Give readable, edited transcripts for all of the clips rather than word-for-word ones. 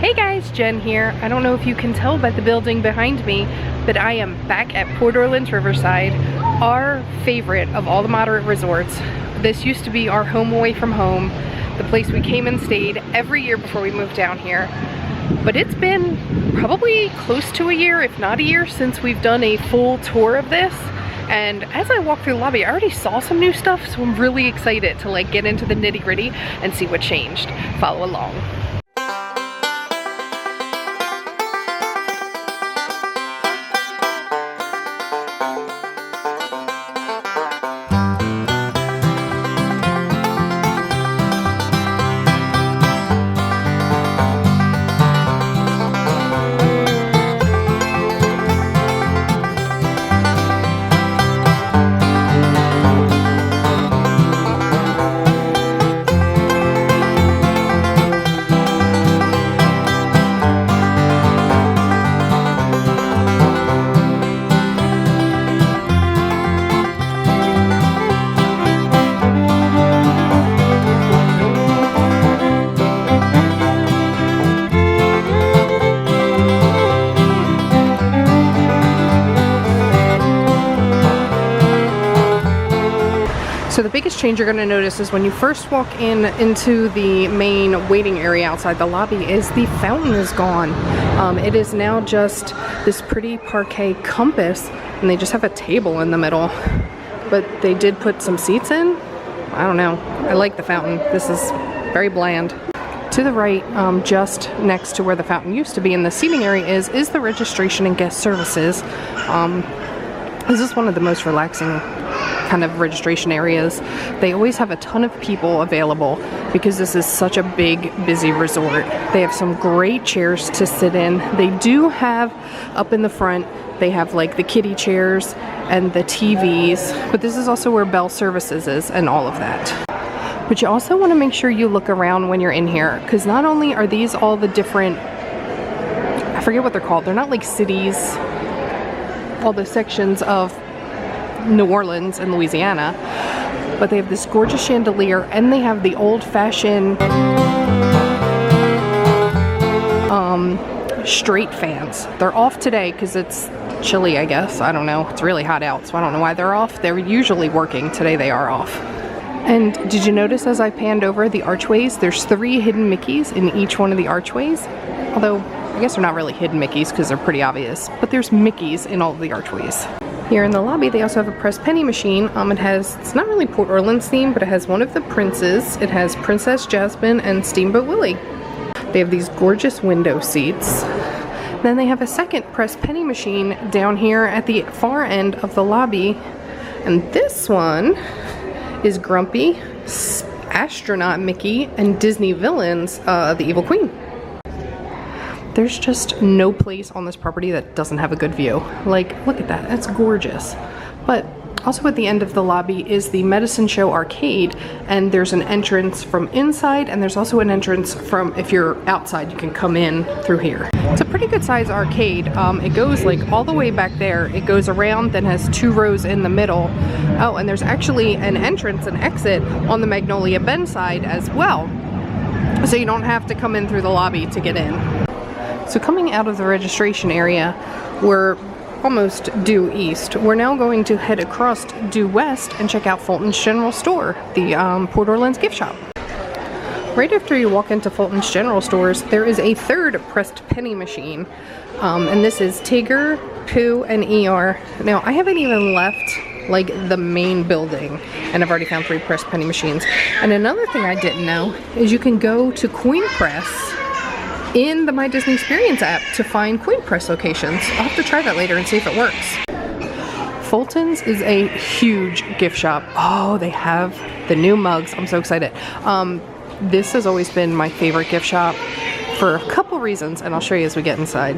Hey guys, Jen here. I don't know if you can tell by the building behind me, but I am back at Port Orleans Riverside, our favorite of all the moderate resorts. This used to be our home away from home, the place we came and stayed every year before we moved down here. But it's been probably close to a year, if not a year, since we've done a full tour of this. And as I walked through the lobby, I already saw some new stuff, so I'm really excited to get into the nitty-gritty and see what changed. Follow along. So the biggest change you're going to notice is when you first walk into the main waiting area outside the lobby is the fountain is gone. It is now just this pretty parquet compass, and they just have a table in the middle. But they did put some seats in. I don't know. I like the fountain. This is very bland. To the right, just next to where the fountain used to be in the seating area is the registration and guest services. This is one of the most relaxing kind of registration areas. They always have a ton of people available because this is such a big, busy resort. They have some great chairs to sit in. They do have up in the front, they have like the kiddie chairs and the TVs, but this is also where Bell Services is and all of that. But you also want to make sure you look around when you're in here, because not only are these all the different, I forget what they're called, they're not like cities, all the sections of New Orleans and Louisiana, but they have this gorgeous chandelier, and they have the old-fashioned straight fans. They're off today because it's chilly, I guess. I don't know. It's really hot out, so I don't know why they're off. They're usually working. Today they are off. And did you notice as I panned over the archways, there's 3 hidden Mickeys in each one of the archways? Although, I guess they're not really hidden Mickeys because they're pretty obvious, but there's Mickeys in all of the archways. Here in the lobby, they also have a press penny machine. It's not really Port Orleans themed, but it has one of the princes. It has Princess Jasmine and Steamboat Willie. They have these gorgeous window seats. Then they have a second press penny machine down here at the far end of the lobby. And this one is Grumpy, Astronaut Mickey, and Disney Villains, the Evil Queen. There's just no place on this property that doesn't have a good view. Like, look at that, that's gorgeous. But also at the end of the lobby is the Medicine Show Arcade, and there's an entrance from inside, and there's also an entrance from, if you're outside, you can come in through here. It's a pretty good size arcade. It goes like all the way back there. It goes around, then has 2 rows in the middle. Oh, and there's actually an entrance and exit on the Magnolia Bedside as well. So you don't have to come in through the lobby to get in. So coming out of the registration area, we're almost due east. We're now going to head across due west and check out Fulton's General Store, the Port Orleans gift shop. Right after you walk into Fulton's General Stores, there is a third pressed penny machine. And this is Tigger, Pooh, and ER. Now, I haven't even left like the main building, and I've already found 3 pressed penny machines. And another thing I didn't know is you can go to Coin Press in the My Disney Experience app to find coin press locations. I'll have to try that later and see if it works. Fulton's is a huge gift shop. Oh, they have the new mugs. I'm so excited. This has always been my favorite gift shop for a couple reasons, and I'll show you as we get inside.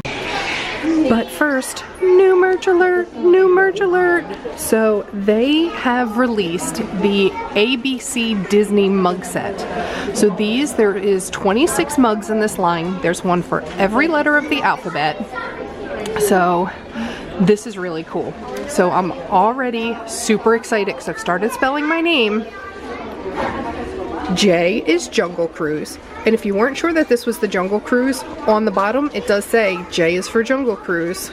But first, new merch alert, new merch alert. So they have released the ABC Disney mug set. So there is 26 mugs in this line. There's one for every letter of the alphabet. So this is really cool. So I'm already super excited because I've started spelling my name. J is Jungle Cruise. And if you weren't sure that this was the Jungle Cruise, on the bottom it does say J is for Jungle Cruise.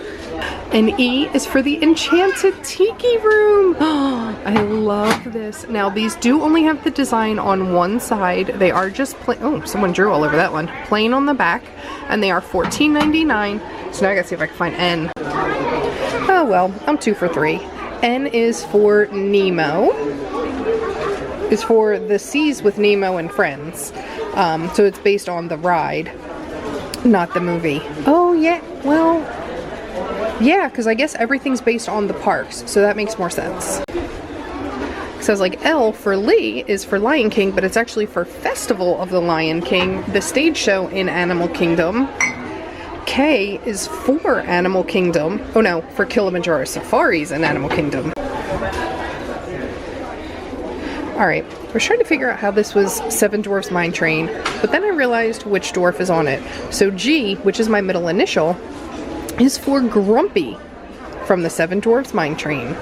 And E is for the Enchanted Tiki room. I love this. Now these do only have the design on one side. They are just plain. Oh, someone drew all over that one. Plain on the back, and they are $14.99. So now I gotta see if I can find N. Oh well, I'm 2 for 3. N is for Nemo. Is for the Seas with Nemo and Friends. So it's based on the ride, not the movie. Oh yeah, well, yeah, because I guess everything's based on the parks, so that makes more sense. So it's like L for Lee is for Lion King, but it's actually for Festival of the Lion King, the stage show in Animal Kingdom. K is for Animal Kingdom. Oh no, for Kilimanjaro Safaris in Animal Kingdom. Alright, I was trying to figure out how this was Seven Dwarfs Mine Train, but then I realized which dwarf is on it. So G, which is my middle initial, is for Grumpy from the Seven Dwarfs Mine Train.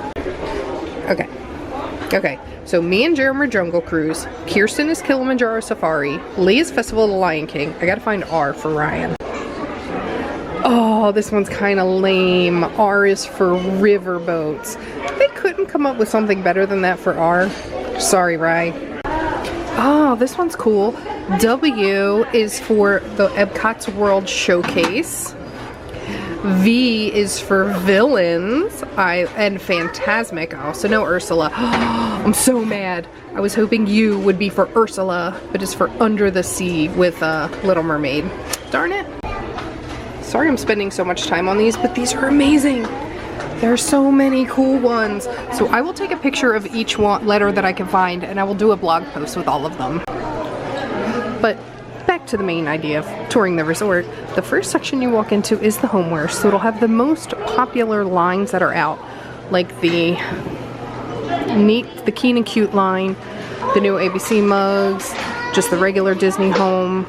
Okay. Okay, so me and Jeremy are Jungle Cruise, Kirsten is Kilimanjaro Safari, Lee is Festival of the Lion King. I gotta find R for Ryan. Oh, this one's kind of lame. R is for Riverboats. They couldn't come up with something better than that for R. Sorry, Rye. Oh, this one's cool. W is for the Epcot's World Showcase. V is for Villains. And Fantasmic. I also know Ursula. I'm so mad. I was hoping U would be for Ursula, but it's for Under the Sea with Little Mermaid. Darn it. Sorry I'm spending so much time on these, but these are amazing. There are so many cool ones. So I will take a picture of each letter that I can find, and I will do a blog post with all of them. But back to the main idea of touring the resort. The first section you walk into is the homeware. So it'll have the most popular lines that are out, like the Keen and Cute line, the new ABC mugs, just the regular Disney home.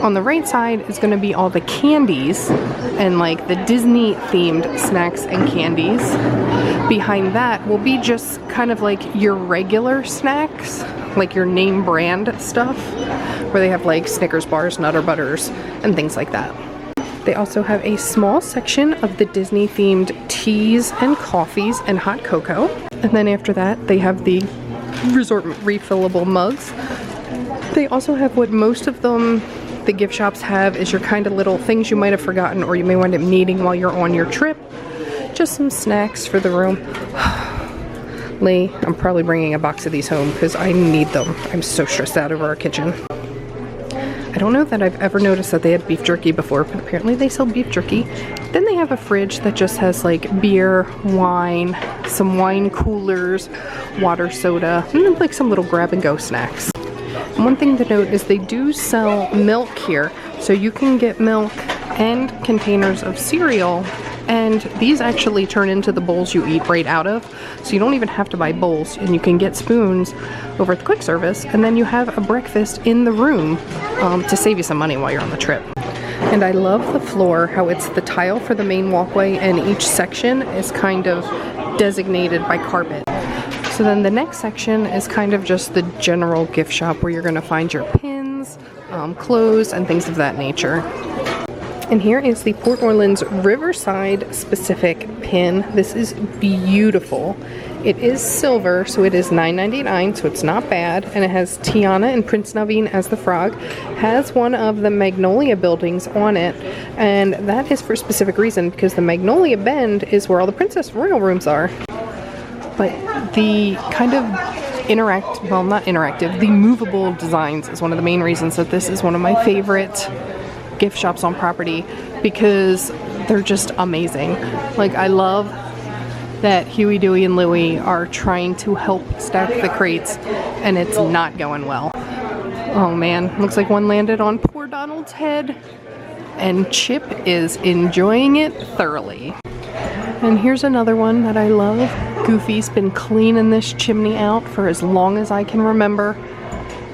On the right side is going to be all the candies and like the Disney themed snacks and candies. Behind that will be just kind of like your regular snacks, like your name brand stuff, where they have like Snickers bars, Nutter Butters, and things like that. They also have a small section of the Disney themed teas and coffees and hot cocoa. And then after that they have the resort refillable mugs. They also have what most of them the gift shops have is your kind of little things you might have forgotten or you may wind up needing while you're on your trip. Just some snacks for the room. Lee, I'm probably bringing a box of these home because I need them. I'm so stressed out over our kitchen. I don't know that I've ever noticed that they had beef jerky before, but apparently they sell beef jerky. Then they have a fridge that just has like beer, wine, some wine coolers, water, soda, and then like some little grab and go snacks. One thing to note is they do sell milk here, so you can get milk and containers of cereal, and these actually turn into the bowls you eat right out of, so you don't even have to buy bowls, and you can get spoons over at the quick service, and then you have a breakfast in the room to save you some money while you're on the trip. And I love the floor, how it's the tile for the main walkway, and each section is kind of designated by carpet. So then the next section is kind of just the general gift shop where you're going to find your pins, clothes, and things of that nature. And here is the Port Orleans Riverside specific pin. This is beautiful. It is silver, so it is $9.99, so it's not bad. And it has Tiana and Prince Naveen as the frog. Has one of the Magnolia buildings on it. And that is for a specific reason, because the Magnolia Bend is where all the Princess Royal rooms are. But the kind of the movable designs is one of the main reasons that this is one of my favorite gift shops on property, because they're just amazing. Like, I love that Huey, Dewey, and Louie are trying to help stack the crates, and it's not going well. Oh man, looks like one landed on poor Donald's head, and Chip is enjoying it thoroughly. And here's another one that I love. Goofy's been cleaning this chimney out for as long as I can remember.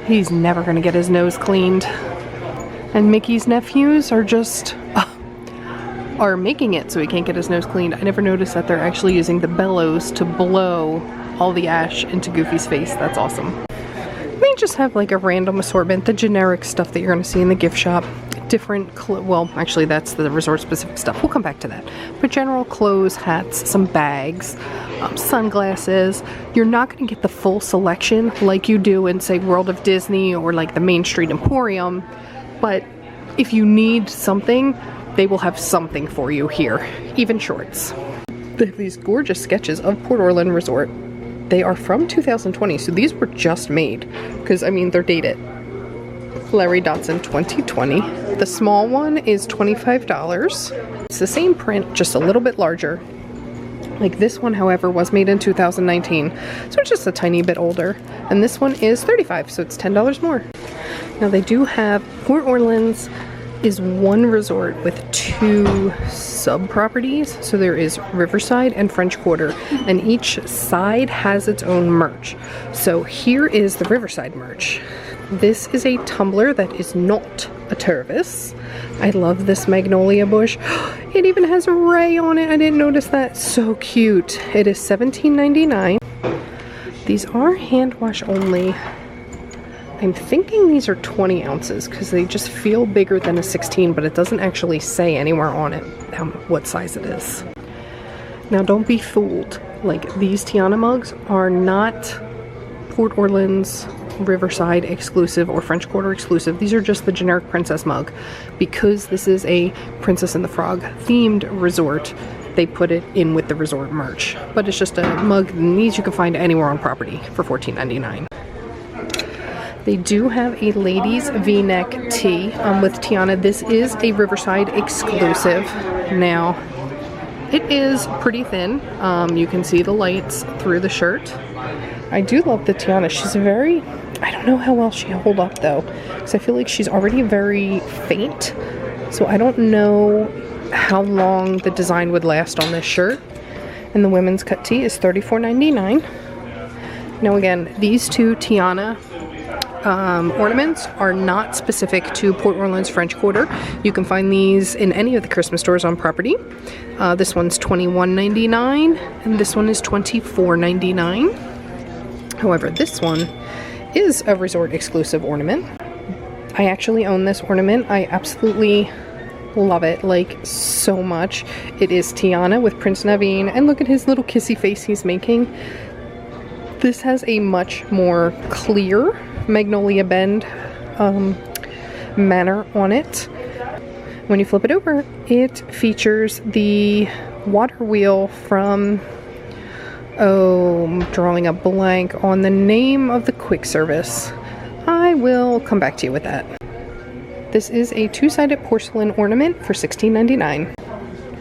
He's never gonna get his nose cleaned. And Mickey's nephews are just are making it so he can't get his nose cleaned. I never noticed that they're actually using the bellows to blow all the ash into Goofy's face. That's awesome. Main just have like a random assortment, the generic stuff that you're going to see in the gift shop. Different, well, actually that's the resort specific stuff. We'll come back to that. But general clothes, hats, some bags, sunglasses. You're not going to get the full selection like you do in, say, World of Disney or like the Main Street Emporium. But if you need something, they will have something for you here. Even shorts. They have these gorgeous sketches of Port Orleans Resort. They are from 2020, so these were just made. Because, I mean, they're dated. Larry Dodson 2020. The small one is $25. It's the same print, just a little bit larger. Like this one, however, was made in 2019, so it's just a tiny bit older. And this one is $35, so it's $10 more. Now they do have, Port Orleans is one resort with two sub-properties. So there is Riverside and French Quarter, and each side has its own merch. So here is the Riverside Murch. This is a tumbler that is not a Tervis. I love this magnolia bush. It even has a ray on it. I didn't notice that. So cute. It is $17.99. These are hand wash only. I'm thinking these are 20 ounces because they just feel bigger than a 16, but it doesn't actually say anywhere on it what size it is. Now don't be fooled. Like, these Tiana mugs are not Port Orleans Riverside exclusive or French Quarter exclusive. These are just the generic princess mug. Because this is a Princess and the Frog themed resort, they put it in with the resort merch. But it's just a mug, and these you can find anywhere on property for $14.99. They do have a ladies V-neck tee with Tiana. This is a Riverside exclusive. Now, it is pretty thin. You can see the lights through the shirt. I do love the Tiana. She's very, I don't know how well she'll hold up though, because I feel like she's already very faint. So I don't know how long the design would last on this shirt. And the women's cut tee is $34.99. Now again, these two Tiana ornaments are not specific to Port Orleans French Quarter. You can find these in any of the Christmas stores on property. This one's $21.99 and this one is $24.99. However, this one is a resort exclusive ornament. I actually own this ornament. I absolutely love it, like, so much. It is Tiana with Prince Naveen, and look at his little kissy face he's making. This has a much more clear Magnolia Bend manor on it. When you flip it over, it features the water wheel from, oh, I'm drawing a blank on the name of the quick service. I will come back to you with that. This is a two-sided porcelain ornament for $16.99.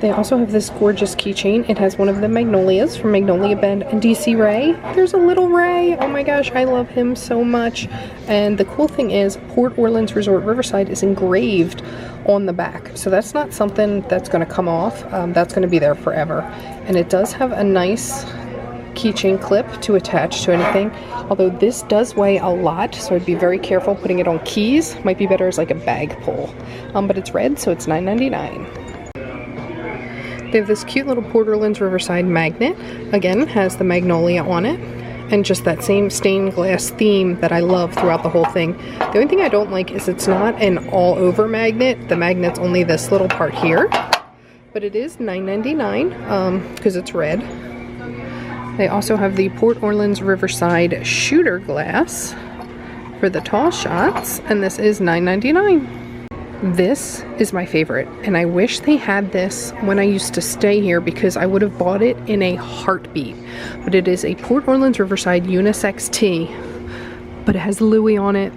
They also have this gorgeous keychain. It has one of the Magnolias from Magnolia Bend and DC Ray. There's a little Ray. Oh my gosh, I love him so much. And the cool thing is Port Orleans Resort Riverside is engraved on the back. So that's not something that's going to come off. That's going to be there forever. And it does have a nice keychain clip to attach to anything. Although this does weigh a lot, so I'd be very careful putting it on keys. Might be better as like a bag pull. But it's red, so it's $9.99. They have this cute little Port Orleans Riverside magnet. Again, has the Magnolia on it. And just that same stained glass theme that I love throughout the whole thing. The only thing I don't like is it's not an all-over magnet. The magnet's only this little part here. But it is $9.99 because it's red. They also have the Port Orleans Riverside shooter glass for the tall shots. And this is $9.99. This is my favorite, and I wish they had this when I used to stay here because I would have bought it in a heartbeat. But it is a Port Orleans Riverside unisex tee, but it has Louis on it.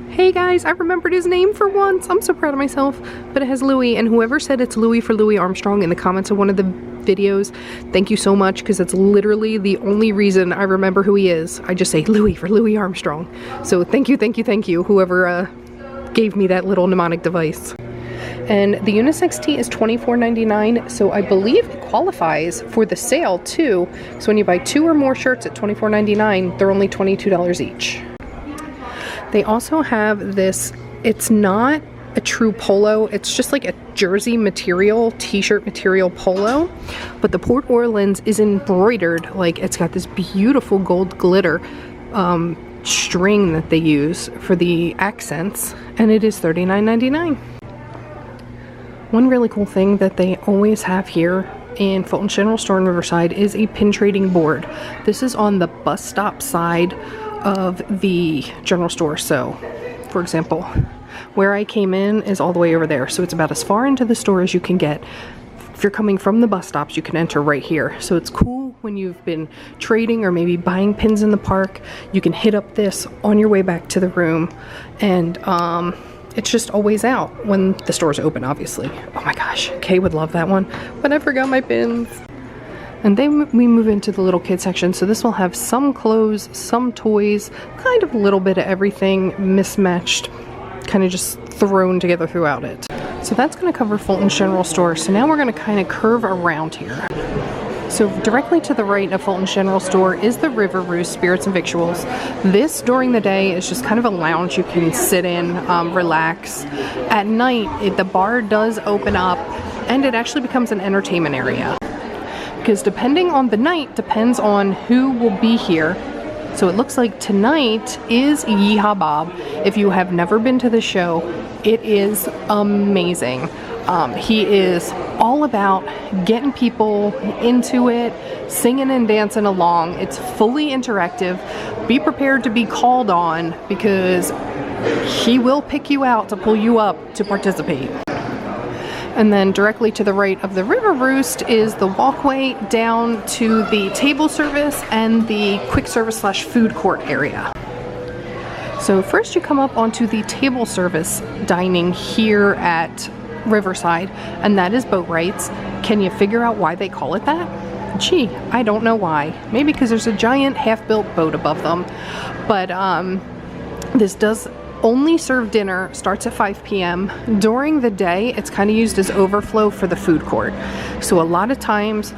Hey guys, I remembered his name for once. I'm so proud of myself. But it has Louis, and whoever said it's Louis for Louis Armstrong in the comments of one of the videos, thank you so much, because it's literally the only reason I remember who he is. I just say Louis for Louis Armstrong. So thank you, whoever gave me that little mnemonic device. And the unisex tee is $24.99, so I believe it qualifies for the sale too. So when you buy 2 or more shirts at $24.99, they're only $22 each. They also have this, it's not a true polo, it's just like a jersey material, t-shirt material polo, but the Port Orleans is embroidered, like it's got this beautiful gold glitter string that they use for the accents, and it is $39.99. One really cool thing that they always have here in Fulton General Store in Riverside is a pin trading board. This is on the bus stop side of the general store. So, for example, where I came in is all the way over there. So it's about as far into the store as you can get. If you're coming from the bus stops, you can enter right here. So it's cool when you've been trading or maybe buying pins in the park. You can hit up this on your way back to the room, and it's just always out when the store's open, obviously. Oh my gosh, Kay would love that one, but I forgot my pins. And then we move into the little kid section. So this will have some clothes, some toys, kind of a little bit of everything mismatched, kind of just thrown together throughout it. So that's going to cover Fulton General Store. So now we're going to kind of curve around here. So directly to the right of Fulton General Store is the Rouge Spirits and Victuals. This during the day is just kind of a lounge you can sit in, relax. At night, the bar does open up and it actually becomes an entertainment area. Because depending on the night, depends on who will be here. So it looks like tonight is Yeehaw Bob. If you have never been to the show, it is amazing. He is all about getting people into it, singing and dancing along. It's fully interactive. Be prepared to be called on because he will pick you out to pull you up to participate. And then directly to the right of the River Roost is the walkway down to the table service and the quick service / food court area. So first you come up onto the table service dining here at Riverside, and that is boat rights. Can you figure out why they call it that? Gee, I don't know why. Maybe because there's a giant half-built boat above them. But this does only serve dinner, starts at 5 p.m. During the day, it's kind of used as overflow for the food court. So a lot of times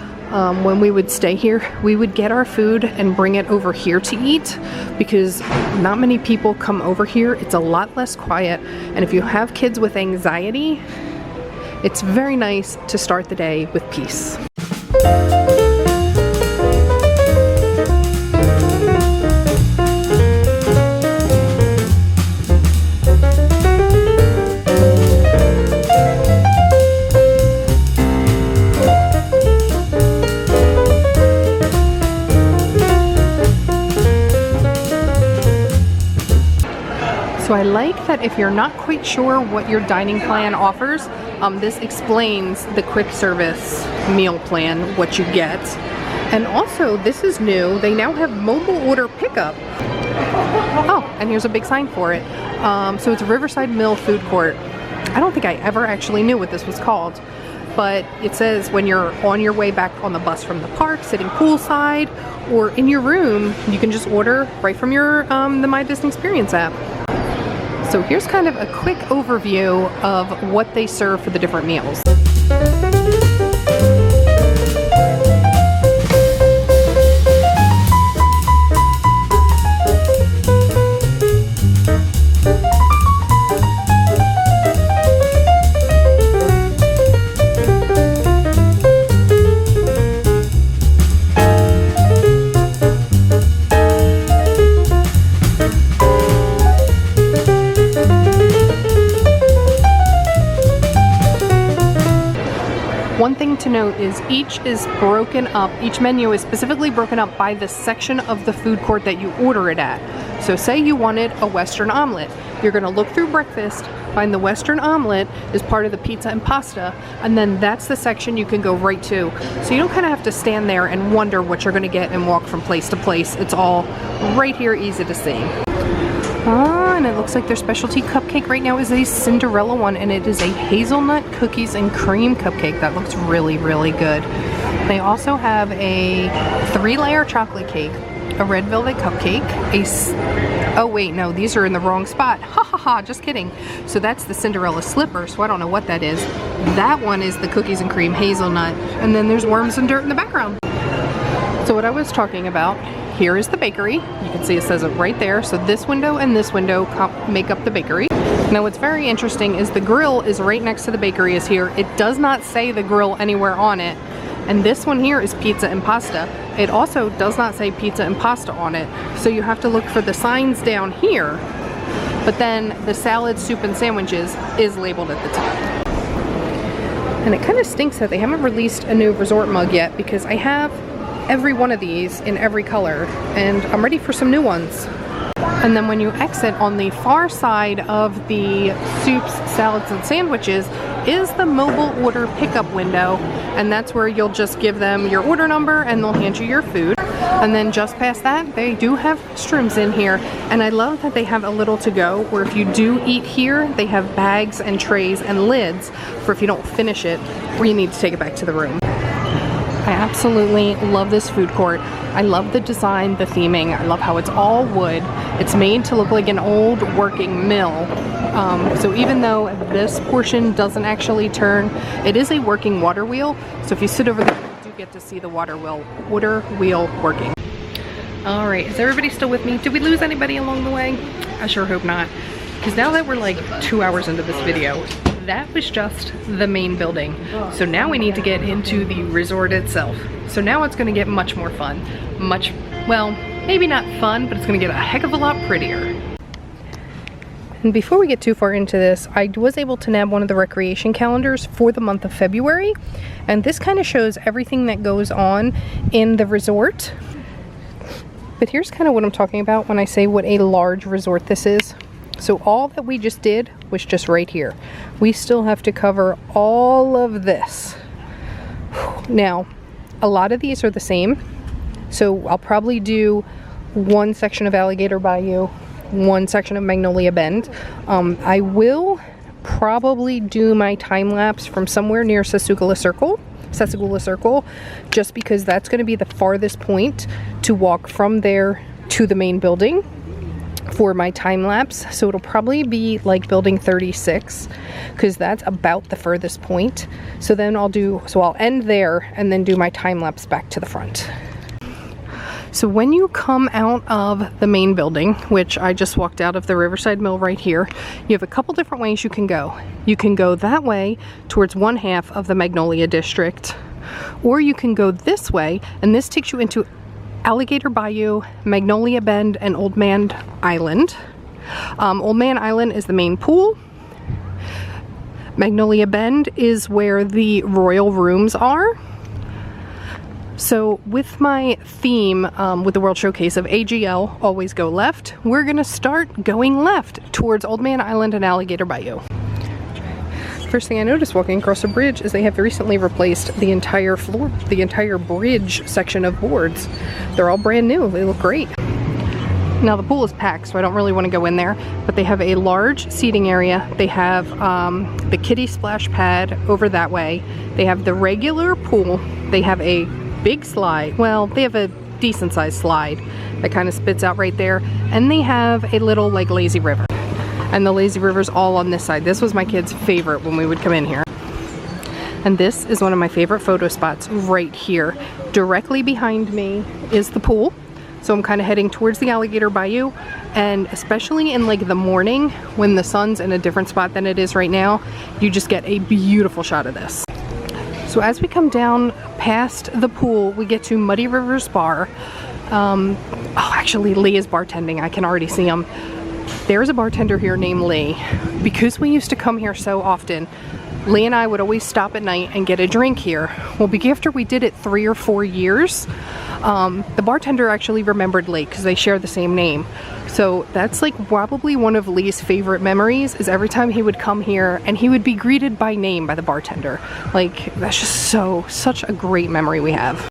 when we would stay here, we would get our food and bring it over here to eat because not many people come over here. It's a lot less quiet. And if you have kids with anxiety, it's very nice to start the day with peace. So I like that if you're not quite sure what your dining plan offers, this explains the quick service meal plan, what you get. And also, this is new, they now have mobile order pickup. Oh, and here's a big sign for it. So it's Riverside Mill Food Court. I don't think I ever actually knew what this was called, but it says when you're on your way back on the bus from the park, sitting poolside, or in your room, you can just order right from your the My Disney Experience app. So here's kind of a quick overview of what they serve for the different meals. One thing to note is each menu is specifically broken up by the section of the food court that you order it at. So say you wanted a Western omelet. You're going to look through breakfast, find the Western omelet is part of the pizza and pasta, and then that's the section you can go right to. So you don't kind of have to stand there and wonder what you're going to get and walk from place to place. It's all right here, easy to see. And it looks like their specialty cupcake right now is a Cinderella one, and it is a hazelnut cookies and cream cupcake. That looks really, really good. They also have a 3-layer chocolate cake, a red velvet cupcake, oh wait, no, these are in the wrong spot. Ha ha ha, just kidding. So that's the Cinderella slipper, so I don't know what that is. That one is the cookies and cream hazelnut, and then there's worms and dirt in the background. So what I was talking about, here is the bakery. You can see it says it right there. So this window and this window make up the bakery. Now what's very interesting is the grill is right next to the bakery is here. It does not say the grill anywhere on it. And this one here is pizza and pasta. It also does not say pizza and pasta on it, so you have to look for the signs down here. But then the salad, soup, and sandwiches is labeled at the top. And it kind of stinks that they haven't released a new resort mug yet, because I have every one of these in every color, and I'm ready for some new ones. And then when you exit, on the far side of the soups, salads, and sandwiches is the mobile order pickup window, and that's where you'll just give them your order number and they'll hand you your food. And then just past that, they do have restrooms in here, and I love that they have a little to go, where if you do eat here, they have bags and trays and lids for if you don't finish it or you need to take it back to the room. I absolutely love this food court. I love the design, the theming. I love how it's all wood. It's made to look like an old working mill. So even though this portion doesn't actually turn, it is a working water wheel. So if you sit over there, you do get to see the water wheel working. All right, is everybody still with me? Did we lose anybody along the way? I sure hope not. Because now that we're like 2 hours into this video, that was just the main building. So now we need to get into the resort itself. So now it's gonna get much more fun. Well, maybe not fun, but it's gonna get a heck of a lot prettier. And before we get too far into this, I was able to nab one of the recreation calendars for the month of February. And this kind of shows everything that goes on in the resort. But here's kind of what I'm talking about when I say what a large resort this is. So all that we just did was just right here. We still have to cover all of this. Now, a lot of these are the same. So I'll probably do one section of Alligator Bayou, one section of Magnolia Bend. I will probably do my time lapse from somewhere near Sasugula Circle, just because that's going to be the farthest point to walk from there to the main building for my time lapse. So it'll probably be like building 36, because that's about the furthest point. So then I'll end there and then do my time lapse back to the front. So when you come out of the main building, which I just walked out of the Riverside Mill right here, you have a couple different ways you can go. You can go that way towards one half of the Magnolia district, or you can go this way, and this takes you into Alligator Bayou, Magnolia Bend, and Old Man Island. Old Man Island is the main pool. Magnolia Bend is where the royal rooms are. So with my theme with the World Showcase of AGL, always go left, we're gonna start going left towards Old Man Island and Alligator Bayou. First thing I noticed walking across the bridge is they have recently replaced the entire floor, the entire bridge section of boards. They're all brand new, they look great. Now the pool is packed, so I don't really want to go in there, but they have a large seating area. They have the kiddie splash pad over that way. They have the regular pool. They have a big slide. Well, they have a decent sized slide that kind of spits out right there. And they have a little like lazy river. And the lazy river's all on this side. This was my kid's favorite when we would come in here. And this is one of my favorite photo spots right here. Directly behind me is the pool. So I'm kind of heading towards the Alligator Bayou, and especially in like the morning when the sun's in a different spot than it is right now, you just get a beautiful shot of this. So as we come down past the pool, we get to Muddy River's Bar. Actually Lee is bartending, I can already see him. There's a bartender here named Lee. Because we used to come here so often, Lee and I would always stop at night and get a drink here. Well, after we did it 3 or 4 years, the bartender actually remembered Lee because they share the same name. So that's like probably one of Lee's favorite memories, is every time he would come here and he would be greeted by name by the bartender. Like, that's just such a great memory we have.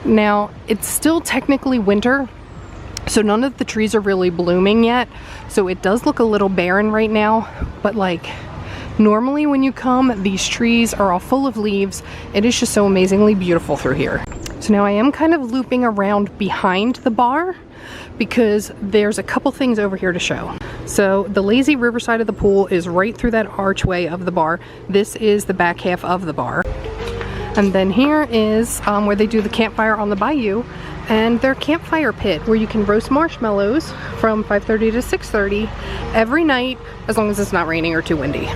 Now, it's still technically winter, so none of the trees are really blooming yet. So it does look a little barren right now, but like, normally when you come, these trees are all full of leaves. It is just so amazingly beautiful through here. So now I am kind of looping around behind the bar because there's a couple things over here to show. So the lazy river side of the pool is right through that archway of the bar. This is the back half of the bar. And then here is where they do the campfire on the bayou, and their campfire pit where you can roast marshmallows from 5:30 to 6:30 every night, as long as it's not raining or too windy.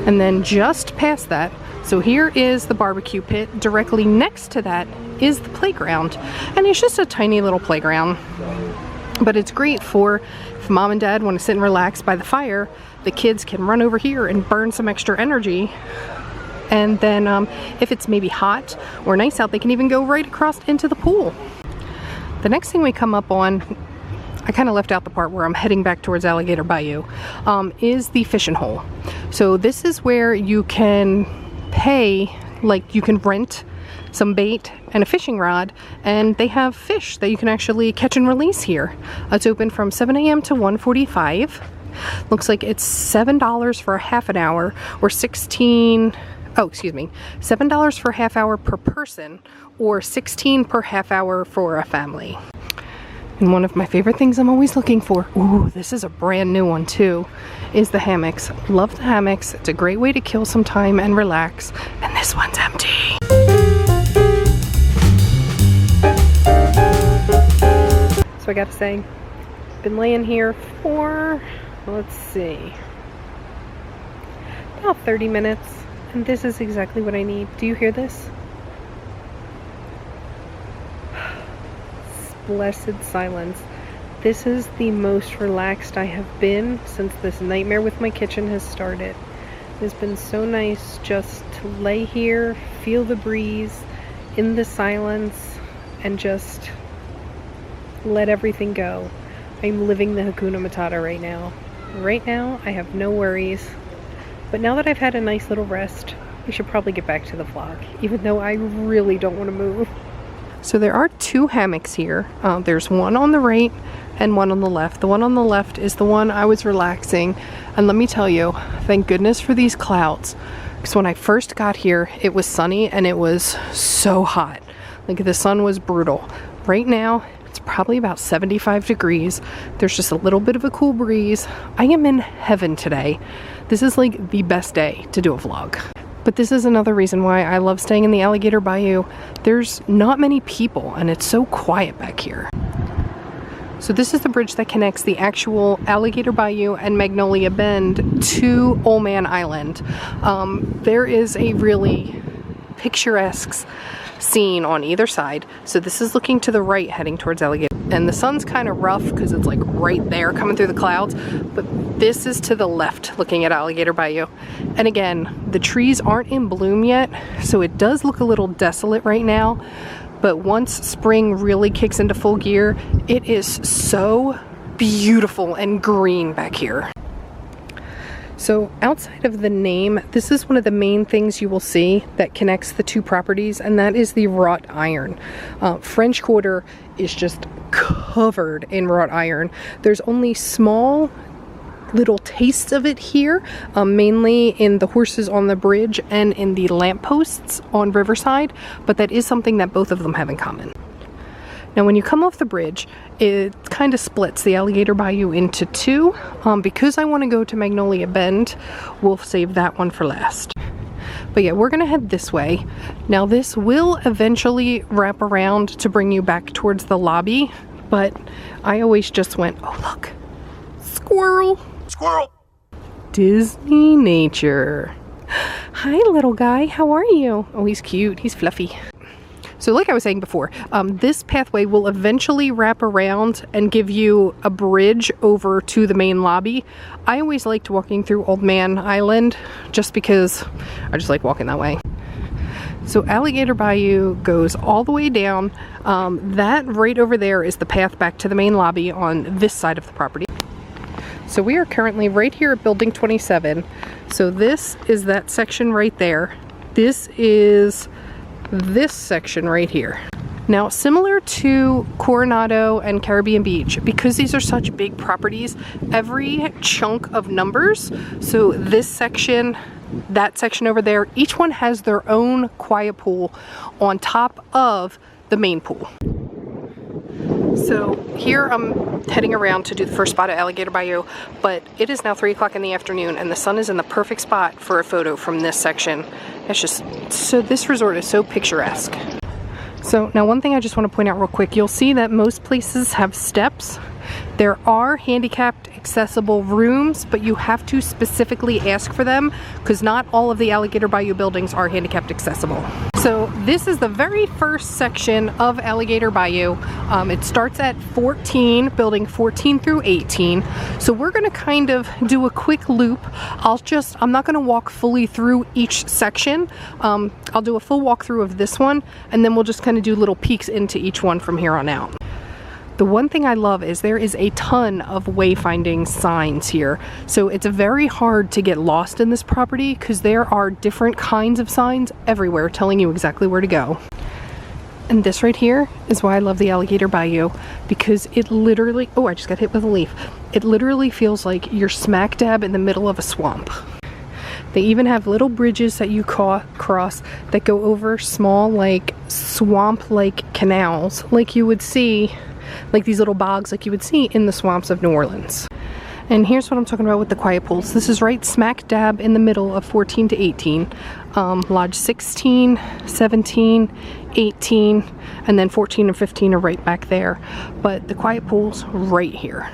And then just past that, So here is the barbecue pit. Directly next to that is the playground. And it's just a tiny little playground. But it's great for if mom and dad want to sit and relax by the fire, the kids can run over here and burn some extra energy. And then if it's maybe hot or nice out, they can even go right across into the pool. The next thing we come up on, I kind of left out the part where I'm heading back towards Alligator Bayou, is the Fishin Hole. So this is where you can pay, like you can rent some bait and a fishing rod, and they have fish that you can actually catch and release here. It's open from 7 a.m. to 1:45. Looks like it's $7 for a half an hour, or $7 for a half hour per person, or $16 per half hour for a family. And one of my favorite things I'm always looking for, ooh, this is a brand new one too, is the hammocks. Love the hammocks. It's a great way to kill some time and relax. And this one's empty. So I gotta say, been laying here for, let's see, about 30 minutes. And this is exactly what I need. Do you hear this? Blessed silence. This is the most relaxed I have been since this nightmare with my kitchen has started. It's been so nice just to lay here, feel the breeze, in the silence, and just let everything go. I'm living the Hakuna Matata right now. Right now, I have no worries. But now that I've had a nice little rest, we should probably get back to the vlog, even though I really don't want to move. So there are two hammocks here. There's one on the right and one on the left. The one on the left is the one I was relaxing. And let me tell you, thank goodness for these clouds. Because when I first got here, it was sunny and it was so hot. Like the sun was brutal. Right now, it's probably about 75 degrees. There's just a little bit of a cool breeze. I am in heaven today. This is like the best day to do a vlog. But this is another reason why I love staying in the Alligator Bayou. There's not many people and it's so quiet back here. So this is the bridge that connects the actual Alligator Bayou and Magnolia Bend to Old Man Island. There is a really picturesque scene on either side. So this is looking to the right heading towards Alligator. And the sun's kind of rough because it's like right there coming through the clouds. But this is to the left looking at Alligator Bayou. And again, the trees aren't in bloom yet, so it does look a little desolate right now. But once spring really kicks into full gear, it is so beautiful and green back here. So outside of the name, this is one of the main things you will see that connects the two properties, and that is the wrought iron. French Quarter is just covered in wrought iron. There's only small little tastes of it here, mainly in the horses on the bridge and in the lampposts on Riverside, but that is something that both of them have in common. Now when you come off the bridge, it kind of splits the Alligator Bayou into two. Because I want to go to Magnolia Bend, we'll save that one for last. But yeah, we're gonna head this way. Now this will eventually wrap around to bring you back towards the lobby, but I always just went, oh look, squirrel. Squirrel. Disney nature. Hi little guy, how are you? Oh, he's cute, he's fluffy. So like I was saying before, this pathway will eventually wrap around and give you a bridge over to the main lobby. I always liked walking through Old Man Island just because I just like walking that way. So Alligator Bayou goes all the way down. That right over there is the path back to the main lobby on this side of the property. So we are currently right here at Building 27. So this is that section right there. This is this section right here. Now, similar to Coronado and Caribbean Beach, because these are such big properties, every chunk of numbers, so this section, that section over there, each one has their own quiet pool on top of the main pool. So here I'm heading around to do the first spot at Alligator Bayou, but it is now 3 o'clock in the afternoon and the sun is in the perfect spot for a photo from this section. It's just, so this resort is so picturesque. So now one thing I just want to point out real quick, you'll see that most places have steps. There are handicapped accessible rooms, but you have to specifically ask for them because not all of the Alligator Bayou buildings are handicapped accessible. So this is the very first section of Alligator Bayou. It starts at 14, building 14 through 18. So we're gonna kind of do a quick loop. I'm not gonna walk fully through each section. I'll do a full walkthrough of this one, and then we'll just kind of do little peeks into each one from here on out. The one thing I love is there is a ton of wayfinding signs here. So it's very hard to get lost in this property because there are different kinds of signs everywhere telling you exactly where to go. And this right here is why I love the Alligator Bayou, because it literally, oh, I just got hit with a leaf. It literally feels like you're smack dab in the middle of a swamp. They even have little bridges that you cross that go over small, like swamp-like canals, like you would see, like these little bogs like you would see in the swamps of New Orleans. And here's what I'm talking about with the quiet pools. This is right smack dab in the middle of 14 to 18. Lodge 16, 17, 18, and then 14 and 15 are right back there. But the quiet pool's right here.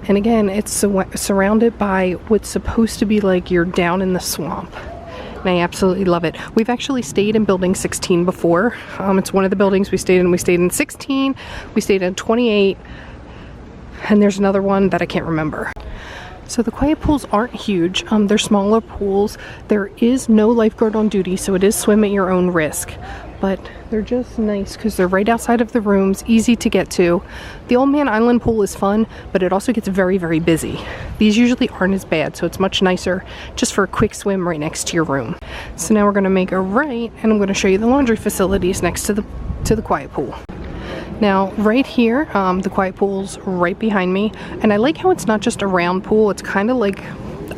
And again, it's surrounded by what's supposed to be like you're down in the swamp. And I absolutely love it. We've actually stayed in building 16 before. It's one of the buildings we stayed in. We stayed in 16, we stayed in 28, and there's another one that I can't remember. So the quiet pools aren't huge. They're smaller pools. There is no lifeguard on duty, so it is swim at your own risk. But they're just nice because they're right outside of the rooms, easy to get to. The Old Man Island pool is fun, but it also gets very, very busy. These usually aren't as bad, so it's much nicer just for a quick swim right next to your room. So now we're gonna make a right, and I'm gonna show you the laundry facilities next to the quiet pool. Now, right here, the quiet pool's right behind me, and I like how it's not just a round pool, it's kind of like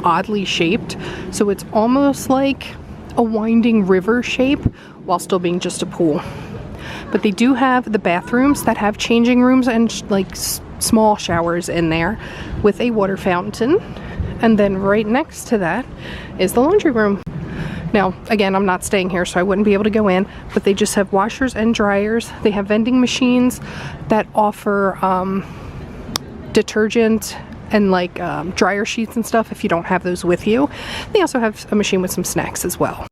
oddly shaped, so it's almost like a winding river shape while still being just a pool. But they do have the bathrooms that have changing rooms and like small showers in there with a water fountain, and then right next to that is the laundry room. Now, again, I'm not staying here, so I wouldn't be able to go in, but they just have washers and dryers. They have vending machines that offer detergent and like dryer sheets and stuff if you don't have those with you. They also have a machine with some snacks as well.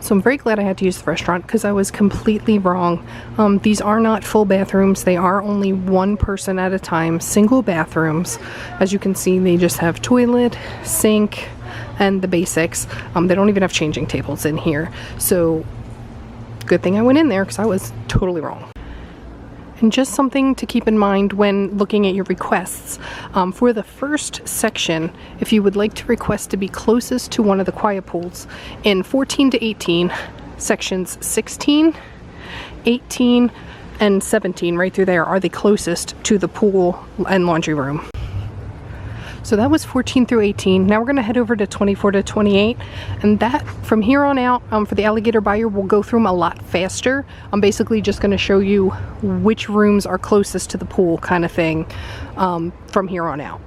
So I'm very glad I had to use the restaurant because I was completely wrong. These are not full bathrooms. They are only one person at a time, single bathrooms. As you can see, they just have toilet, sink, and the basics. They don't even have changing tables in here. So good thing I went in there because I was totally wrong. And just something to keep in mind when looking at your requests. For the first section, if you would like to request to be closest to one of the quiet pools, in 14 to 18, sections 16, 18, and 17, right through there, are the closest to the pool and laundry room. So that was 14 through 18. Now we're going to head over to 24 to 28, and that from here on out for the Alligator Bayou, we'll go through them a lot faster. I'm basically just going to show you which rooms are closest to the pool kind of thing from here on out.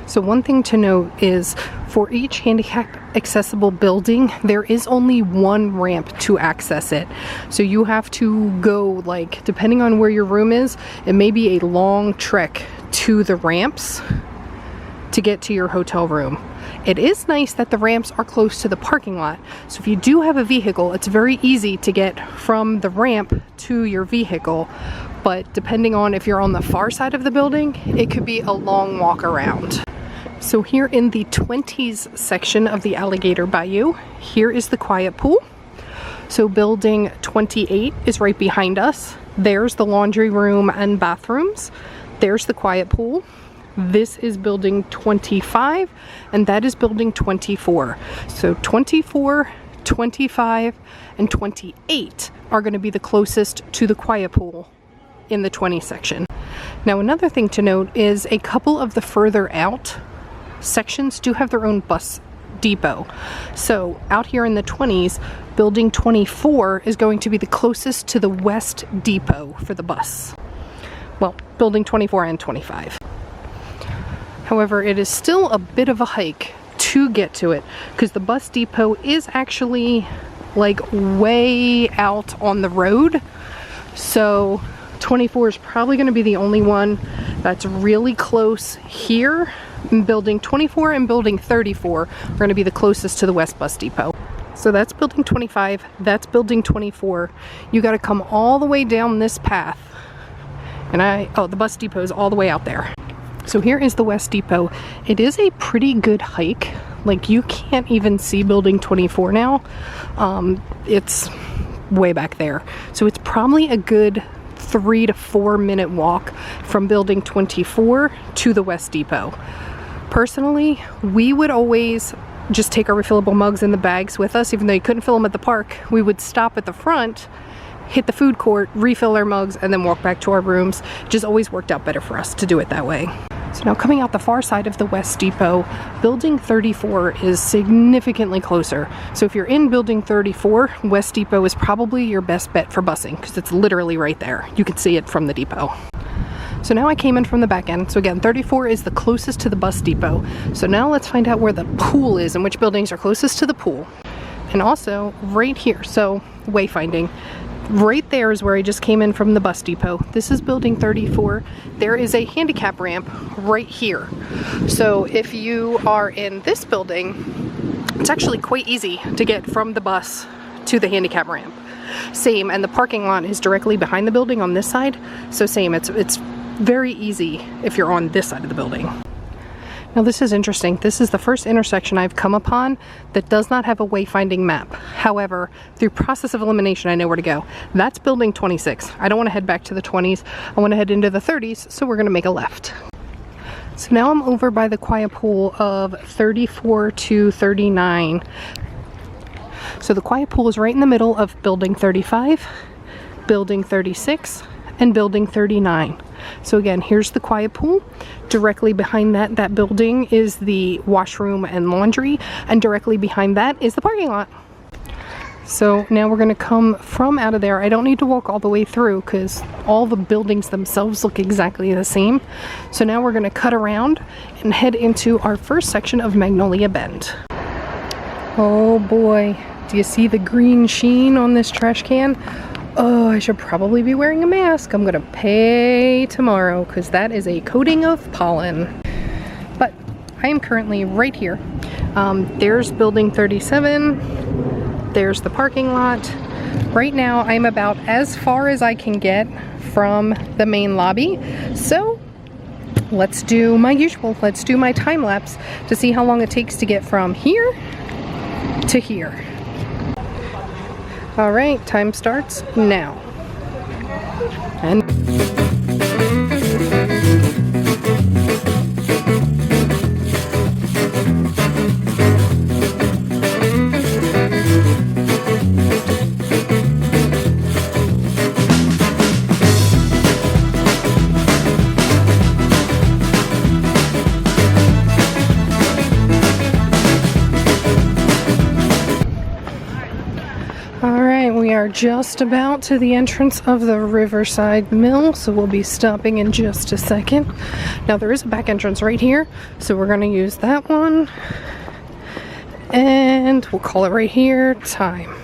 So one thing to note is for each handicap accessible building, there is only one ramp to access it. So you have to go, like, depending on where your room is, it may be a long trek to the ramps to get to your hotel room. It is nice that the ramps are close to the parking lot, so if you do have a vehicle, it's very easy to get from the ramp to your vehicle, but depending on if you're on the far side of the building, it could be a long walk around. So here in the 20s section of the Alligator Bayou, here is the quiet pool. So building 28 is right behind us. There's the laundry room and bathrooms. There's the quiet pool. This is building 25, and that is building 24. So 24, 25, and 28 are going to be the closest to the quiet pool in the 20 section. Now another thing to note is a couple of the further out sections do have their own bus depot. So out here in the 20s, building 24 is going to be the closest to the west depot for the bus. Well, building 24 and 25. However, it is still a bit of a hike to get to it because the bus depot is actually like way out on the road. So 24 is probably going to be the only one that's really close here. Building 24 and building 34 are going to be the closest to the West Bus Depot. So that's building 25, that's building 24. You got to come all the way down this path. And the bus depot is all the way out there. So here is the West Depot. It is a pretty good hike. Like, you can't even see building 24 now. It's way back there. So it's probably a good 3 to 4 minute walk from building 24 to the West Depot. Personally, we would always just take our refillable mugs in the bags with us, even though you couldn't fill them at the park. We would stop at the front, hit the food court, refill our mugs, and then walk back to our rooms. It just always worked out better for us to do it that way. So now coming out the far side of the West Depot, building 34 is significantly closer. So if you're in building 34, West Depot is probably your best bet for busing because it's literally right there. You can see it from the depot. So now I came in from the back end. So again, 34 is the closest to the bus depot. So now let's find out where the pool is and which buildings are closest to the pool. And also right here, so wayfinding. Right there is where I just came in from the bus depot. This is building 34. There is a handicap ramp right here. So if you are in this building, it's actually quite easy to get from the bus to the handicap ramp. Same, and the parking lot is directly behind the building on this side. So same, it's very easy if you're on this side of the building. Now this is interesting. This is the first intersection I've come upon that does not have a wayfinding map. However, through process of elimination, I know where to go. That's building 26. I don't want to head back to the 20s. I want to head into the 30s, so we're going to make a left. So now I'm over by the quiet pool of 34 to 39. So the quiet pool is right in the middle of building 35, building 36, and building 39. So again, here's the quiet pool. Directly behind that building is the washroom and laundry, and directly behind that is the parking lot. So now we're going to come from out of there. I don't need to walk all the way through because all the buildings themselves look exactly the same. So now we're going to cut around and head into our first section of Magnolia Bend. Oh boy, do you see the green sheen on this trash can? Oh, I should probably be wearing a mask. I'm gonna pay tomorrow because that is a coating of pollen. But I am currently right here. There's building 37. There's the parking lot. Right now, I'm about as far as I can get from the main lobby. So let's do my usual. Let's do my time lapse to see how long it takes to get from here to here. All right, time starts now. And we are just about to the entrance of the Riverside Mill, so we'll be stopping in just a second. Now there is a back entrance right here, so we're going to use that one. And we'll call it right here, time.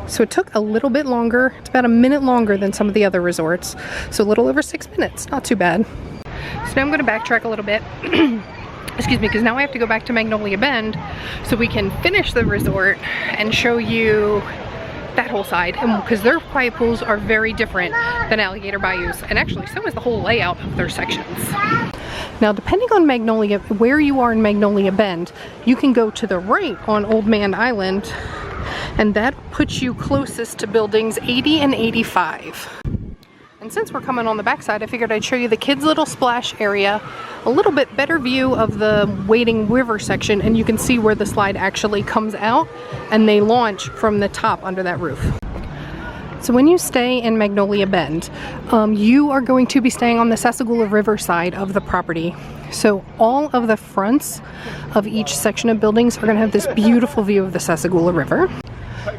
So it took a little bit longer. It's about a minute longer than some of the other resorts. So a little over 6 minutes, not too bad. So now I'm going to backtrack a little bit. Excuse me, because now I have to go back to Magnolia Bend so we can finish the resort and show you that whole side, and because their quiet pools are very different than Alligator Bayou's, and actually so is the whole layout of their sections. Now depending on Magnolia, where you are in Magnolia Bend, you can go to the right on Old Man Island, and that puts you closest to buildings 80 and 85. And since we're coming on the backside, I figured I'd show you the kids' little splash area, a little bit better view of the wading river section, and you can see where the slide actually comes out and they launch from the top under that roof. So when you stay in Magnolia Bend, you are going to be staying on the Sassagoula River side of the property. So all of the fronts of each section of buildings are going to have this beautiful view of the Sassagoula River.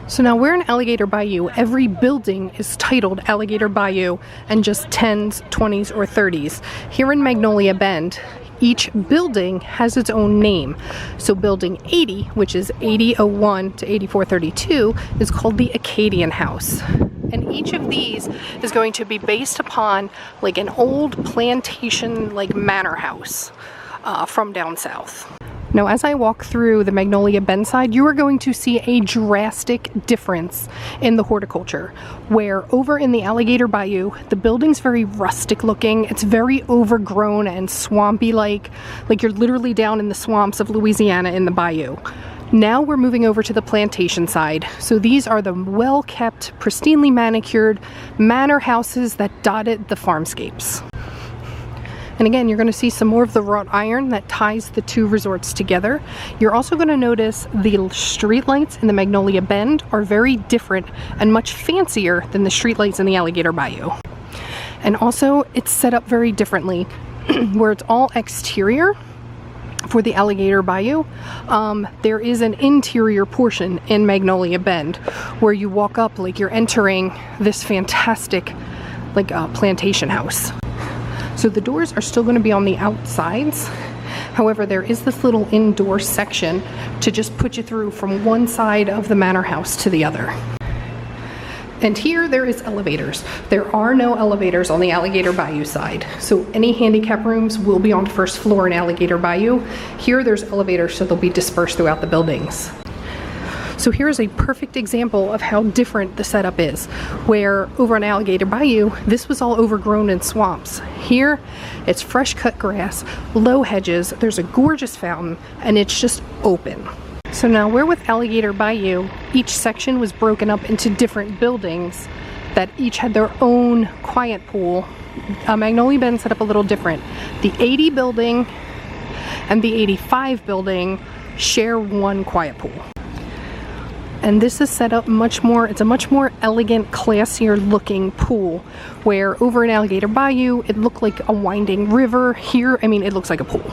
So now we're in Alligator Bayou. Every building is titled Alligator Bayou and just 10s, 20s, or 30s. Here in Magnolia Bend, each building has its own name. So building 80, which is 8001 to 8432, is called the Acadian House. And each of these is going to be based upon like an old plantation, like manor house from down south. Now, as I walk through the Magnolia Bedside, you are going to see a drastic difference in the horticulture, where over in the Alligator Bayou, the building's very rustic looking. It's very overgrown and swampy like you're literally down in the swamps of Louisiana in the bayou. Now we're moving over to the plantation side. So these are the well-kept, pristinely manicured manor houses that dotted the farmscapes. And again, you're going to see some more of the wrought iron that ties the two resorts together. You're also going to notice the streetlights in the Magnolia Bend are very different and much fancier than the streetlights in the Alligator Bayou. And also, it's set up very differently, where it's all exterior. For the Alligator Bayou, there is an interior portion in Magnolia Bend where you walk up like you're entering this fantastic like plantation house. So the doors are still going to be on the outsides. However, there is this little indoor section to just put you through from one side of the manor house to the other. And here there is elevators. There are no elevators on the Alligator Bayou side. So any handicap rooms will be on the first floor in Alligator Bayou. Here there's elevators, so they'll be dispersed throughout the buildings. So here's a perfect example of how different the setup is, where over on Alligator Bayou, this was all overgrown in swamps. Here, it's fresh cut grass, low hedges, there's a gorgeous fountain, and it's just open. So now where with Alligator Bayou, each section was broken up into different buildings that each had their own quiet pool. Magnolia Bend set up a little different. The 80 building and the 85 building share one quiet pool. And this is set up much more, it's a much more elegant, classier looking pool, where over in Alligator Bayou, it looked like a winding river. Here, I mean, it looks like a pool.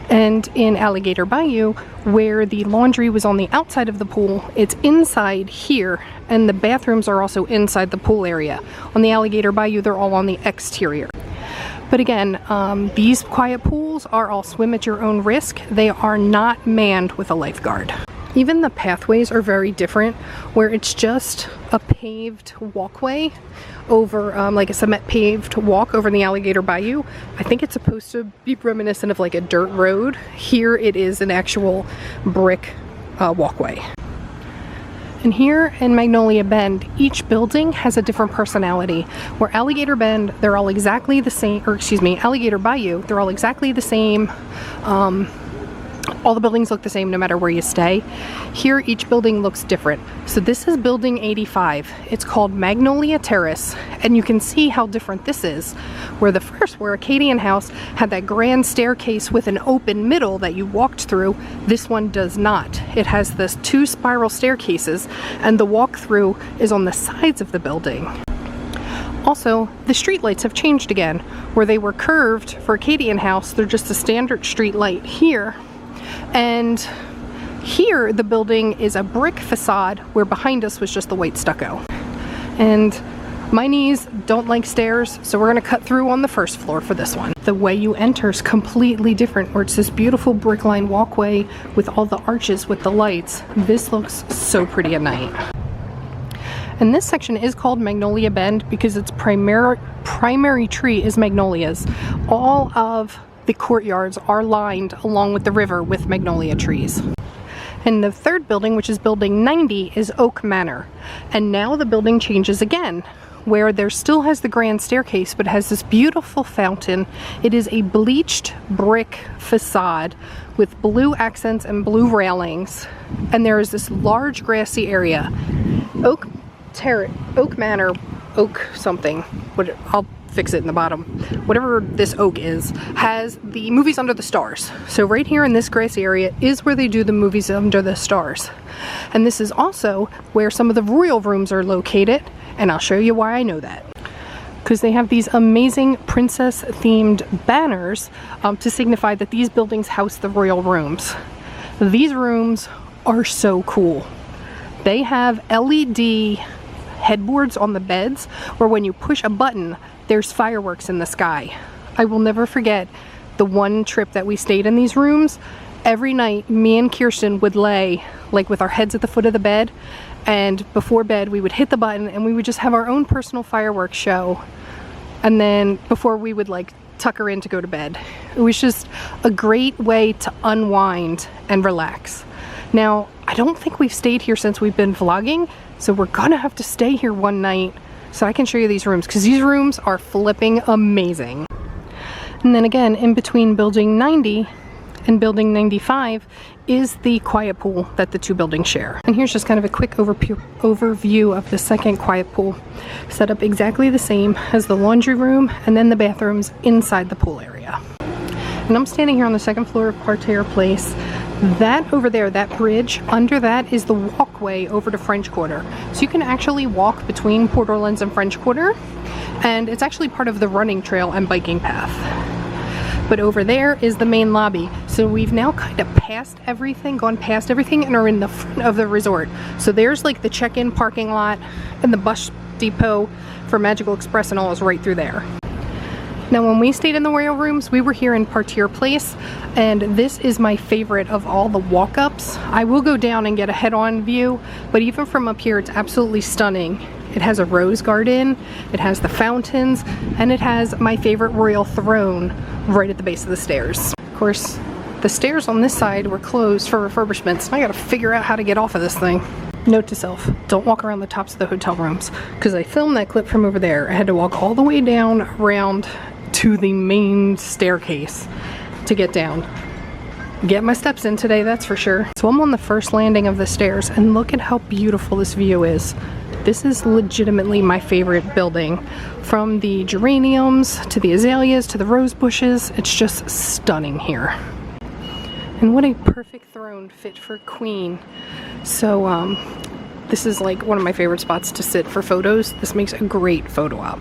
And in Alligator Bayou, where the laundry was on the outside of the pool, it's inside here, and the bathrooms are also inside the pool area. On the Alligator Bayou, they're all on the exterior. But again, these quiet pools are all swim at your own risk. They are not manned with a lifeguard. Even the pathways are very different, where it's just a paved walkway over like a cement paved walk over the Alligator Bayou. I think it's supposed to be reminiscent of like a dirt road. Here it is an actual brick walkway. And here in Magnolia Bend, each building has a different personality. Where Alligator Bend, they're all exactly the same, or excuse me, Alligator Bayou, they're all exactly the same. All the buildings look the same no matter where you stay. Here, each building looks different. So this is building 85. It's called Magnolia Terrace, and you can see how different this is. Where Acadian House had that grand staircase with an open middle that you walked through, this one does not. It has this two spiral staircases, and the walk-through is on the sides of the building. Also, the streetlights have changed again. Where they were curved for Acadian House, they're just a standard street light here. And here the building is a brick facade, where behind us was just the white stucco. And my knees don't like stairs, so we're gonna cut through on the first floor for this one. The way you enter is completely different, where it's this beautiful brick line walkway with all the arches with the lights. This looks so pretty at night. And this section is called Magnolia Bend because its primary tree is magnolias. All of the courtyards are lined along with the river with magnolia trees. And the third building, which is building 90, is Oak Manor. And now the building changes again, where there still has the grand staircase, but has this beautiful fountain. It is a bleached brick facade with blue accents and blue railings. And there is this large grassy area. Oak Manor, Oak something. I'll fix it in the bottom. Whatever this oak is, has the movies under the stars. So right here in this grassy area is where they do the movies under the stars. And this is also where some of the royal rooms are located, and I'll show you why I know that. Because they have these amazing princess themed banners to signify that these buildings house the royal rooms. These rooms are so cool. They have LED headboards on the beds where when you push a button, there's fireworks in the sky. I will never forget the one trip that we stayed in these rooms. every night me and Kirsten would lay like with our heads at the foot of the bed, and before bed we would hit the button and we would just have our own personal fireworks show, and then before we would like tuck her in to go to bed. It was just a great way to unwind and relax. Now, I don't think we've stayed here since we've been vlogging, so we're gonna have to stay here one night so I can show you these rooms, because these rooms are flipping amazing. And then again, in between building 90 and building 95 is the quiet pool that the two buildings share. And here's just kind of a quick overview of the second quiet pool. Set up exactly the same as the laundry room and then the bathrooms inside the pool area. And I'm standing here on the second floor of Parterre Place. That over there, that bridge, under that is the walkway over to French Quarter. So you can actually walk between Port Orleans and French Quarter, and it's actually part of the running trail and biking path. But over there is the main lobby. So we've now kind of gone past everything and are in the front of the resort. So there's like the check-in parking lot and the bus depot for Magical Express and all is right through there. Now when we stayed in the Royal Rooms, we were here in Parterre Place, and this is my favorite of all the walk-ups. I will go down and get a head-on view, but even from up here it's absolutely stunning. It has a rose garden, it has the fountains, and it has my favorite royal throne right at the base of the stairs. Of course, the stairs on this side were closed for refurbishments, and I gotta figure out how to get off of this thing. Note to self, don't walk around the tops of the hotel rooms, because I filmed that clip from over there. I had to walk all the way down around to the main staircase to get down. Get my steps in today, that's for sure. So I'm on the first landing of the stairs, and look at how beautiful this view is. This is legitimately my favorite building. From the geraniums to the azaleas to the rose bushes, it's just stunning here. And what a perfect throne fit for queen. So this is like one of my favorite spots to sit for photos. This makes a great photo op.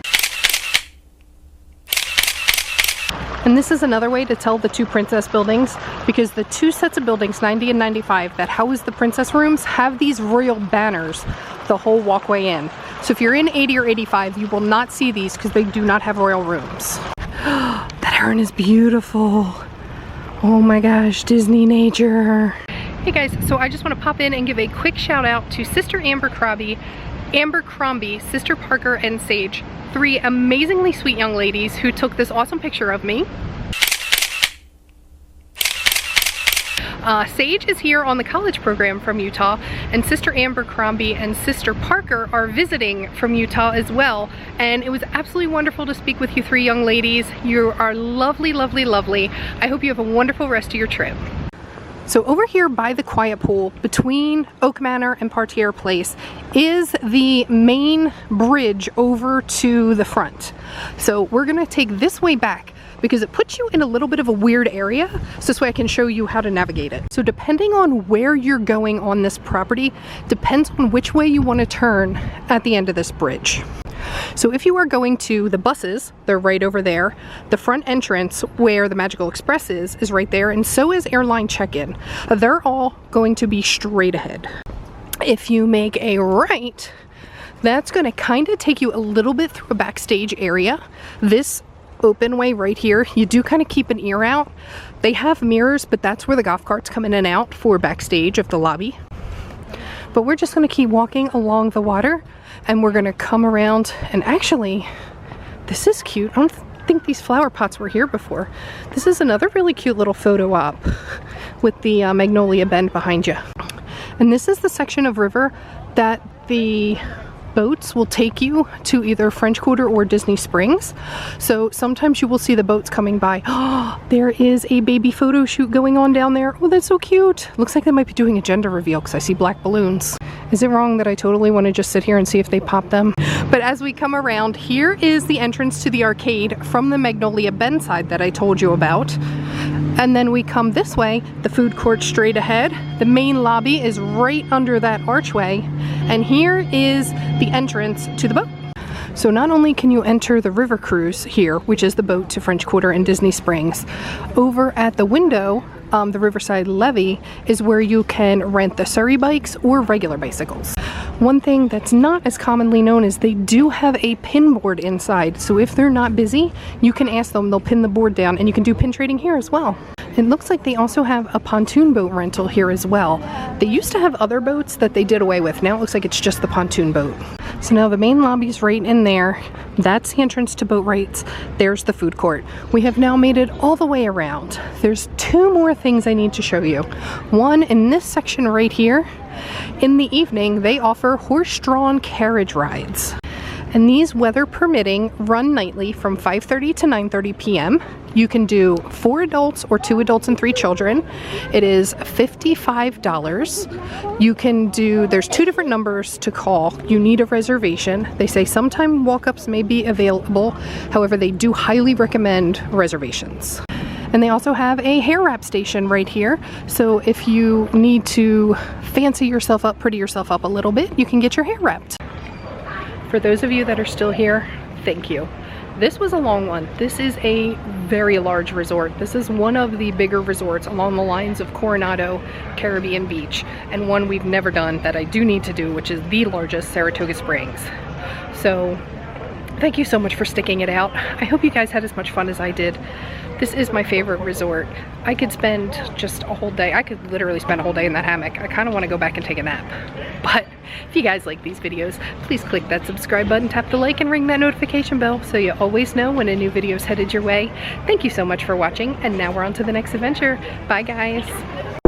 And this is another way to tell the two princess buildings, because the two sets of buildings, 90 and 95, that house the princess rooms have these royal banners the whole walkway in. So if you're in 80 or 85, you will not see these because they do not have royal rooms. That heron is beautiful. Oh my gosh, Disney nature. Hey guys, so I just want to pop in and give a quick shout out to Sister Abercrombie, Sister Parker, and Sage. 3 amazingly sweet young ladies who took this awesome picture of me. Sage is here on the college program from Utah, and Sister Abercrombie and Sister Parker are visiting from Utah as well. And it was absolutely wonderful to speak with you 3 young ladies. You are lovely, lovely, lovely. I hope you have a wonderful rest of your trip. So over here by the quiet pool between Oak Manor and Parterre Place is the main bridge over to the front. So we're gonna take this way back because it puts you in a little bit of a weird area, so this way I can show you how to navigate it. So depending on where you're going on this property, depends on which way you want to turn at the end of this bridge. So if you are going to the buses, they're right over there. The front entrance where the Magical Express is right there, and so is Airline check-in. They're all going to be straight ahead. If you make a right, that's going to kind of take you a little bit through a backstage area. This open way right here, you do kind of keep an ear out. They have mirrors, but that's where the golf carts come in and out for backstage of the lobby. But we're just going to keep walking along the water, and we're going to come around, and actually this is cute. I don't think these flower pots were here before. This is another really cute little photo op with the Magnolia bend behind you. And this is the section of river that the boats will take you to either French Quarter or Disney Springs. So sometimes you will see the boats coming by. Oh, there is a baby photo shoot going on down there. Oh, that's so cute. Looks like they might be doing a gender reveal because I see black balloons. Is it wrong that I totally want to just sit here and see if they pop them? But as we come around, here is the entrance to the arcade from the Magnolia Bedside that I told you about. And then we come this way, the food court straight ahead. The main lobby is right under that archway. And here is the entrance to the boat. So not only can you enter the river cruise here, which is the boat to French Quarter and Disney Springs, over at the window, the Riverside Levee is where you can rent the Surrey bikes or regular bicycles. One thing that's not as commonly known is they do have a pin board inside. So if they're not busy, you can ask them, they'll pin the board down, and you can do pin trading here as well. It looks like they also have a pontoon boat rental here as well. They used to have other boats that they did away with. Now it looks like it's just the pontoon boat. So now the main lobby's right in there. That's the entrance to boat rates. There's the food court. We have now made it all the way around. There's two more things I need to show you. One, in this section right here, in the evening, they offer horse-drawn carriage rides. And these, weather permitting, run nightly from 5:30 to 9:30 p.m. You can do 4 adults or 2 adults and 3 children. It is $55. You can do, there's 2 different numbers to call. You need a reservation. They say sometime walk-ups may be available. However, they do highly recommend reservations. And they also have a hair wrap station right here. So if you need to fancy yourself up, pretty yourself up a little bit, you can get your hair wrapped. For those of you that are still here, thank you. This was a long one. This is a very large resort. This is one of the bigger resorts along the lines of Coronado, Caribbean Beach, and one we've never done that I do need to do, which is the largest, Saratoga Springs. So thank you so much for sticking it out. I hope you guys had as much fun as I did. This is my favorite resort. I could spend just a whole day. I could literally spend a whole day in that hammock. I kind of want to go back and take a nap. But if you guys like these videos, please click that subscribe button, tap the like, and ring that notification bell so you always know when a new video is headed your way. Thank you so much for watching, and now we're on to the next adventure. Bye, guys.